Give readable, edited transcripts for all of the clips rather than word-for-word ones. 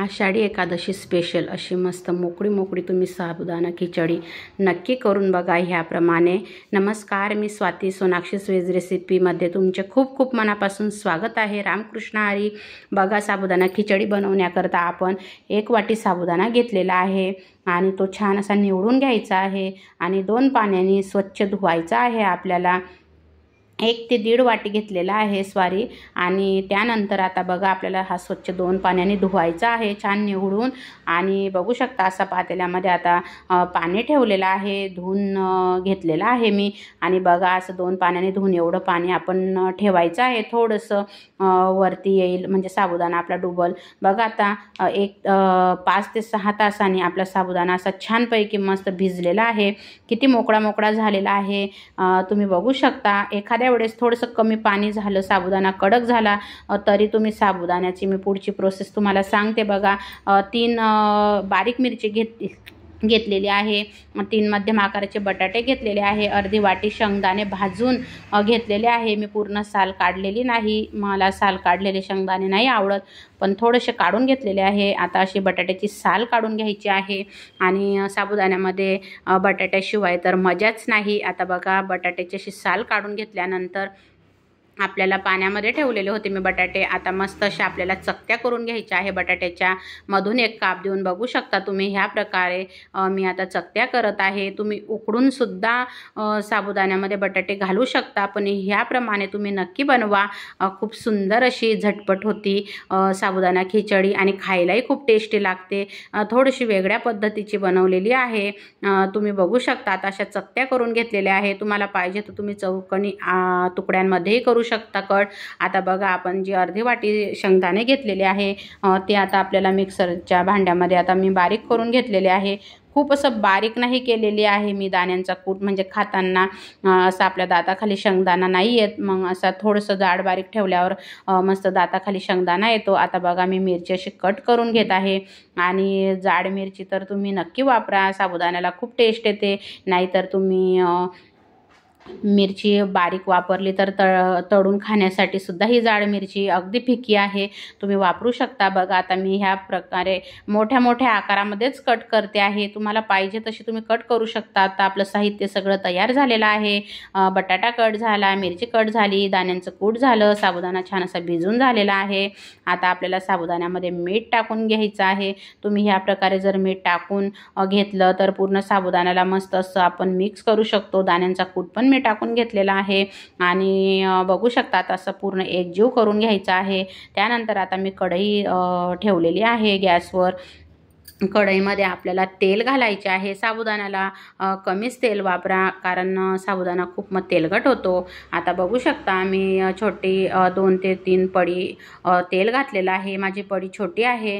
Ashadhi Ekadashi special अशी मस्त मोकळी मोकळी तुम्ही साबुदाणा खिचडी नक्की करून बघा ह्याप्रमाणे। नमस्कार, मी स्वाती सोनाक्षी वेज रेसिपीमध्ये तुमचे खूप खूप मनापासून स्वागत आहे। रामकृष्ण हरी। बघा, साबुदाणा खिचडी बनवण्याकरता आपण 1 वाटी साबुदाणा घेतलेला आहे आणि तो छान असा निवडून घ्यायचा आहे आणि 2 पाण्याने स्वच्छ धुवायचा आहे। आपल्याला 1 ते 1.5 वाटी घेतलेला आहे स्वारी। आणि त्यानंतर आता बघा, आपल्याला हा स्वच्छ 2 पाण्याने धुवायचा आहे छान निवडून। आणि बघू शकता असा पातेल्यामध्ये आता पाणी ठेवलेलं आहे, धुवून घेतलेलं आहे मी। आणि बघा, असं 2 पाण्याने धुवून एवढं पाणी आपण ठेवायचं आहे, थोडंसं वरती येईल म्हणजे साबुदाणा आपला डुबल। बघा, आता 5 ते 6 तासांनी आपला साबुदाणा असा छानपैकी मस्त भिजलेला आहे, किती मोकळा मोकळा झालेला आहे तुम्ही बघू शकता। एखाद्या वेळेस थोडंसं कमी पाणी झालं, साबुदाणा कडक झाला तरी तुम्ही साबुदाण्याची मी पुढची प्रोसेस तुम्हाला सांगते। बघा, 3 बारीक मिरची घेतलेली आहे, 3 मध्यम आकाराचे बटाटे घेतलेले आहे, अर्धी वाटी शेंगदाणे भाजून घेतलेले आहे। मी पूर्ण साल काढलेली नाही, मला साल काढलेले शेंगदाणे नाही आवडत, पण थोडेसे काढून घेतलेले आहे। आता अशी बटाट्याची साल काढून घ्यायची आहे आणि साबुदाण्यामध्ये बटाट्याशिवाय तर मजाच नाही। आता बघा, बटाट्याची अशी साल काढून घेतल्यानंतर आपल्याला पाण्यामध्ये ठेवलेले होते मी बटाटे, आता मस्त अशा आपल्याला चकत्या करून घ्यायच्या आहे। बटाट्याच्या मधून एक काप देऊन बघू शकता तुम्ही, ह्या प्रकारे मी आता चकत्या करत आहे। तुम्ही उकडून सुद्धा साबुदाण्यामध्ये बटाटे घालू शकता, पण ह्याप्रमाणे तुम्ही नक्की बनवा। खूप सुंदर अशी झटपट होती साबुदाणा खिचडी आणि खायलाही खूप टेस्टी लागते। थोडीशी वेगळ्या पद्धतीची बनवलेली आहे, तुम्ही बघू शकता। आता अशा चकत्या करून घेतलेल्या आहे, तुम्हाला पाहिजे तर तुम्ही चौकोनी तुकड्यांमध्येही करू शकता कट। आता बघा, आपण जी अर्धी वाटी शेंगदाणे घेतलेले आहे ते आता आपल्याला मिक्सरच्या भांड्यामध्ये आता मी बारीक करून घेतलेले आहे। खूप असं बारीक नाही केलेली आहे मी, दाण्यांचा कूट म्हणजे खाताना असं आपल्या दाताखाली शेंगदाणा नाही येत, मग असा थोडंसं जाड बारीक ठेवल्यावर मस्त दाताखाली शेंगदाणा येतो। आता बघा, मी मिरची अशी कट करून घेत आहे आणि जाड मिरची तर तुम्ही नक्की वापरा, साबुदाण्याला खूप टेस्ट येते। नाहीतर तुम्ही मिरची बारीक वापरली तर तळून खाण्यासाठी सुद्धा ही जाड मिरची अगदी फिकी आहे, तुम्ही वापरू शकता। बघा, आता मी ह्या प्रकारे मोठ्या मोठ्या आकारामध्येच कट करते आहे, तुम्हाला पाहिजे तशी तुम्ही कट करू शकता। आता आपलं साहित्य सगळं तयार झालेलं आहे, बटाटा कट झाला, मिरची कट झाली, दाण्यांचं कूट झालं, साबुदाणा छान असा भिजून झालेला आहे। आता आपल्याला साबुदाण्यामध्ये मीठ टाकून घ्यायचं आहे। तुम्ही ह्या प्रकारे जर मीठ टाकून घेतलं तर पूर्ण साबुदाण्याला मस्त असं आपण मिक्स करू शकतो। दाण्यांचा कूट पण मी टाकून घेतलेला आहे आणि बघू शकता आता असं पूर्ण एकजीव करून घ्यायचा आहे। त्यानंतर आता मी कढई ठेवलेली आहे गॅसवर। कढईमध्ये आपल्याला तेल घालायचे आहे। साबुदाण्याला कमीच तेल वापरा, कारण साबुदाणा खूप मग तेलकट होतो। आता बघू शकता, मी छोटी 2 ते 3 पडी तेल घातलेलं आहे, माझी पडी छोटी आहे,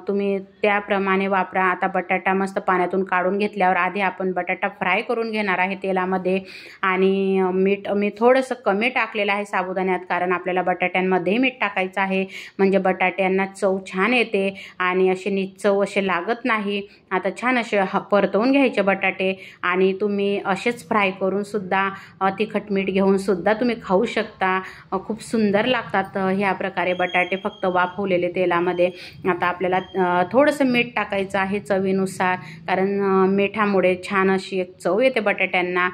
तुम्ही त्याप्रमाणे वापरा। आता बटाटा मस्त पाण्यातून काढून घेतल्यावर आधी आपण बटाटा फ्राय करून घेणार आहे तेलामध्ये। आणि मीठ मी थोडंसं कमी टाकलेलं आहे साबुदाण्यात, कारण आपल्याला बटाट्यांमध्येही मीठ टाकायचं आहे, म्हणजे बटाट्यांना चव छान येते आणि अशी चव असे लागत नाही। आता छान असे परतवून घ्यायचे बटाटे आणि तुम्ही असेच फ्राय करून सुद्धा तिखट मीठ घेऊन सुद्धा तुम्ही खाऊ शकता, खूप सुंदर लागतात ह्या प्रकारे बटाटे फक्त वाफवलेले तेलामध्ये। आता आपल्याला थोडंसं मीठ टाकायचं आहे चवीनुसार, कारण मिठामुळे छान अशी एक चव येते बटाट्यांना।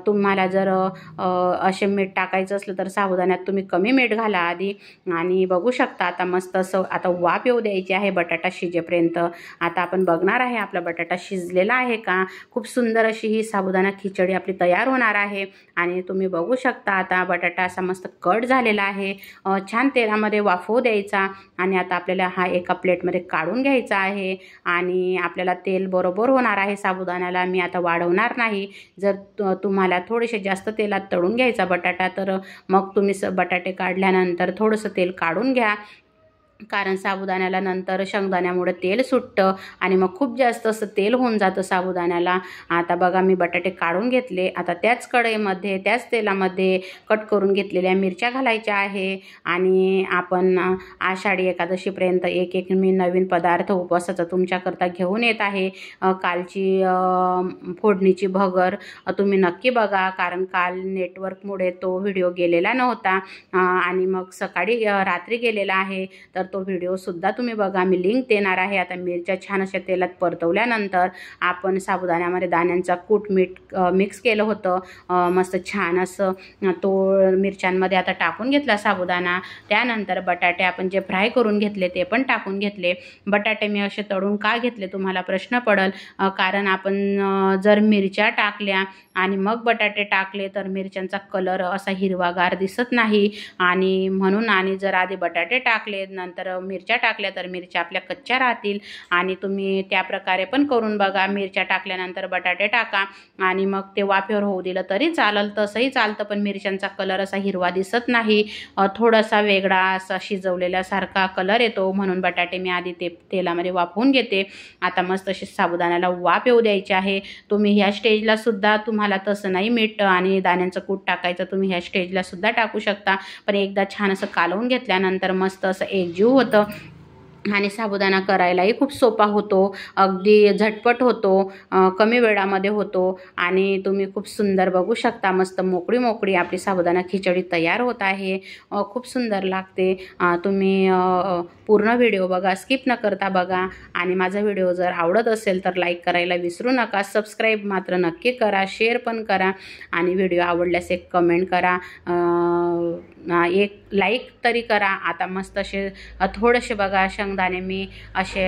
तुम्हाला जर असे मीठ टाकायचं असलं तर साबुदाण्यात तुम्ही कमी मीठ घाला आधी। आणि बघू शकता आता मस्त असं आता वाफ येऊ द्यायची आहे बटाटा शिजेपर्यंत। आता आपण बघणार आहे आपला बटाटा शिजलेला आहे का। खूप सुंदर अशी ही साबुदाणा खिचडी आपली तयार होणार आहे। आणि तुम्ही बघू शकता आता बटाटा असा मस्त कट झालेला आहे, छान तेलामध्ये वाफवू द्यायचा। आणि आता आपल्याला हा एका प्लेटमध्ये काढून घ्यायचा आहे आणि आपल्याला तेल बरोबर होणार आहे साबुदाण्याला, मी आता वाढवणार नाही। जर तुम्हाला थोडेसे जास्त तेलात तळून घ्यायचा बटाटा तर मग तुम्ही बटाटे काढल्यानंतर थोडंसं तेल काढून घ्या, कारण साबुदाण्याला नंतर शेंगदाण्यामुळे तेल सुटतं आणि मग खूप जास्त असं तेल होऊन जातं साबुदाण्याला। आता बघा, मी बटाटे काढून घेतले। आता त्याच कढईमध्ये त्याच तेलामध्ये कट करून घेतलेल्या मिरच्या घालायच्या आहे। आणि आपण आषाढी एकादशीपर्यंत एक एक मी नवीन पदार्थ उपवासाचा तुमच्याकरता घेऊन येत आहे। कालची फोडणीची भगर तुम्ही नक्की बघा, कारण काल नेटवर्कमुळे तो व्हिडिओ गेलेला नव्हता आणि मग सकाळी रात्री गेलेला आहे, तर तो व्हिडिओसुद्धा तुम्ही बघा, मी लिंक देणार आहे. आता मिरच्या छान अशा तेलात परतवल्यानंतर आपण साबुदाण्यामध्ये दाण्यांचा कूट मीठ मिक्स केलं होतं, मस्त छान असं तो मिरच्यांमध्ये आता टाकून घेतला साबुदाणा. त्यानंतर बटाटे आपण जे फ्राय करून घेतले ते पण टाकून घेतले. बटाटे मी असे तळून का घेतले तुम्हाला प्रश्न पडेल, कारण आपण जर मिरच्या टाकल्या आणि मग बटाटे टाकले तर मिरच्यांचा कलर असा हिरवागार दिसत नाही, आणि म्हणून आणि जर आधी बटाटे टाकले नंतर मिरच्या टाकल्या तर मिरच्या आपल्या कच्च्या राहतील. आणि तुम्ही त्या प्रकारे पण करून बघा, मिरच्या टाकल्यानंतर बटाटे टाका आणि मग ते वाफेवर होऊ दिलं तरी चालेल, तसंही चालतं, पण मिरच्यांचा कलर असा हिरवा दिसत नाही, थोडासा वेगळा असा शिजवलेल्यासारखा कलर येतो. म्हणून बटाटे मी आधी तेलामध्ये वाफवून घेते. आता मस्त अशी साबुदाण्याला वाफ येऊ द्यायची आहे. तुम्ही ह्या स्टेजला सुद्धा तुम्हाला तसं नाही मीठ आणि दाण्यांचं कूट टाकायचं, तुम्ही ह्या स्टेजला सुद्धा टाकू शकता. पण एकदा छान असं कालवून घेतल्यानंतर मस्त असं एकजीव होतं आणि साबुदाणा करायलाही खूप सोपा होतो, अगदी झटपट होतो, कमी वेळामध्ये होतो आणि तुम्ही खूप सुंदर बघू शकता, मस्त मोकळी मोकळी आपली साबुदाणा खिचडी तयार होत आहे. खूप सुंदर लागते. तुम्ही पूर्ण व्हिडिओ बघा, स्किप न करता बघा. आणि माझा व्हिडिओ जर आवडत असेल तर लाईक करायला विसरू नका, सबस्क्राईब मात्र नक्की करा, शेअर पण करा आणि व्हिडिओ आवडल्यास एक कमेंट करा, एक लाईक तरी करा. आता मस्त असे थोडेसे बघा शेंगदाणे मी असे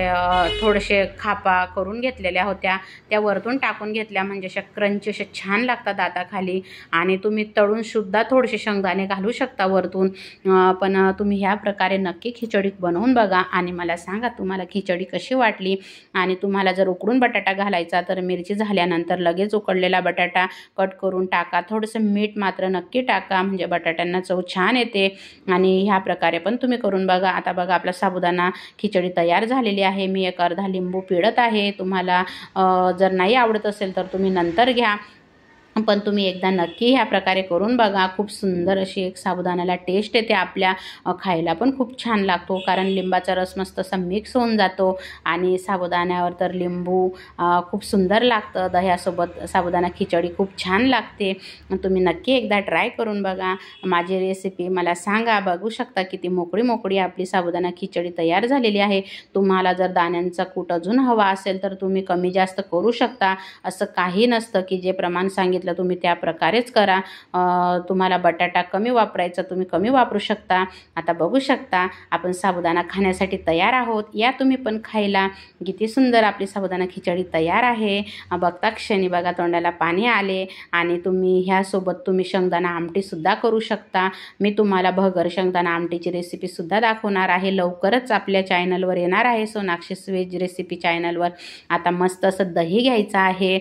थोडेसे खापा करून घेतलेल्या होत्या, त्या वरतून टाकून घेतल्या, म्हणजे अशा क्रंची असे छान लागतात दाताखाली. आणि तुम्ही तळून सुद्धा थोडेसे शेंगदाणे घालू शकता वरतून, पण तुम्ही ह्या प्रकारे नक्की खिचडी बनवून बघा आणि मला सांगा तुम्हाला खिचडी कशी वाटली. आणि तुम्हाला जर उकडून बटाटा घालायचा तर मिरची झाल्यानंतर लगेच उकडलेला बटाटा कट करून टाका, थोडंसं मीठ मात्र नक्की टाका, म्हणजे बटाट्यांना चव छान येते. आणि ह्या प्रकारे पण तुम्ही करून बघा. आता बघा आपला साबुदाणा खिचडी तयार झालेली आहे. मी एक अर्धा लिंबू पिळत आहे. तुम्हाला जर नाही आवडत असेल तर तुम्ही नंतर घ्या, पण तुम्ही एकदा नक्की ह्या प्रकारे करून बघा. खूप सुंदर अशी एक साबुदाण्याला टेस्ट येते, आपल्या खायला पण खूप छान लागतो, कारण लिंबाचा रस मस्त असा मिक्स होऊन जातो आणि साबुदाण्यावर तर लिंबू खूप सुंदर लागतं. दह्यासोबत साबुदाणा खिचडी खूप छान लागते. तुम्ही नक्की एकदा ट्राय करून बघा. माझी रेसिपी मला सांगा. बघू शकता किती मोकळी मोकळी आपली साबुदाणा खिचडी तयार झालेली आहे. तुम्हाला जर दाण्यांचा कूट अजून हवा असेल तर तुम्ही कमी जास्त करू शकता, असं काही नसतं की जे प्रमाण सांगितलं तुम्ही त्या प्रकारेच करा. तुम्हाला बटाटा कमी वापरायचा तुम्ही कमी वापरू शकता. आता बघू शकता आपण साबुदाणा खाण्यासाठी तयार आहोत. या तुम्ही पण खायला. किती सुंदर आपली साबुदाणा खिचडी तयार आहे. बघता क्षणी बघा तोंडाला पाणी आले. आणि तुम्ही ह्यासोबत तुम्ही शेंगदाणा आमटीसुद्धा करू शकता. मी तुम्हाला भगर शेंगदाणा आमटीची रेसिपीसुद्धा दाखवणार आहे, लवकरच आपल्या चॅनलवर येणार आहे, सोनाक्षी व्हेज रेसिपी चॅनलवर. आता मस्त असं दही घ्यायचं आहे.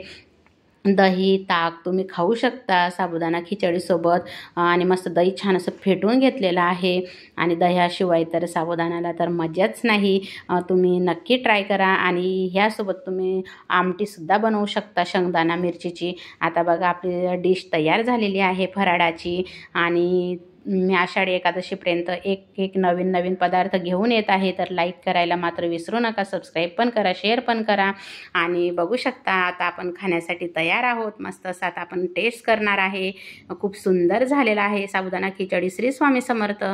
दही ताक तुम्ही खाऊ शकता साबुदाणा खिचडीसोबत. आणि मस्त दही छान असं फेटून घेतलेलं आहे. आणि दह्याशिवाय तर साबुदाण्याला तर मजाच नाही. तुम्ही नक्की ट्राय करा. आणि ह्यासोबत तुम्ही आमटीसुद्धा बनवू शकता शेंगदाणा मिरचीची. आता बघा आपली डिश तयार झालेली आहे फराळाची. आणि मी आषाढी एकादशीपर्यंत एक नवीन पदार्थ घेऊन येत आहे, तर लाईक करायला मात्र विसरू नका, सबस्क्राईब पण करा, शेअर पण करा. आणि बघू शकता आता आपण खाण्यासाठी तयार आहोत. मस्त असं आता आपण टेस्ट करणार आहे. खूप सुंदर झालेला आहे साबुदाणा खिचडी. श्री स्वामी समर्थ.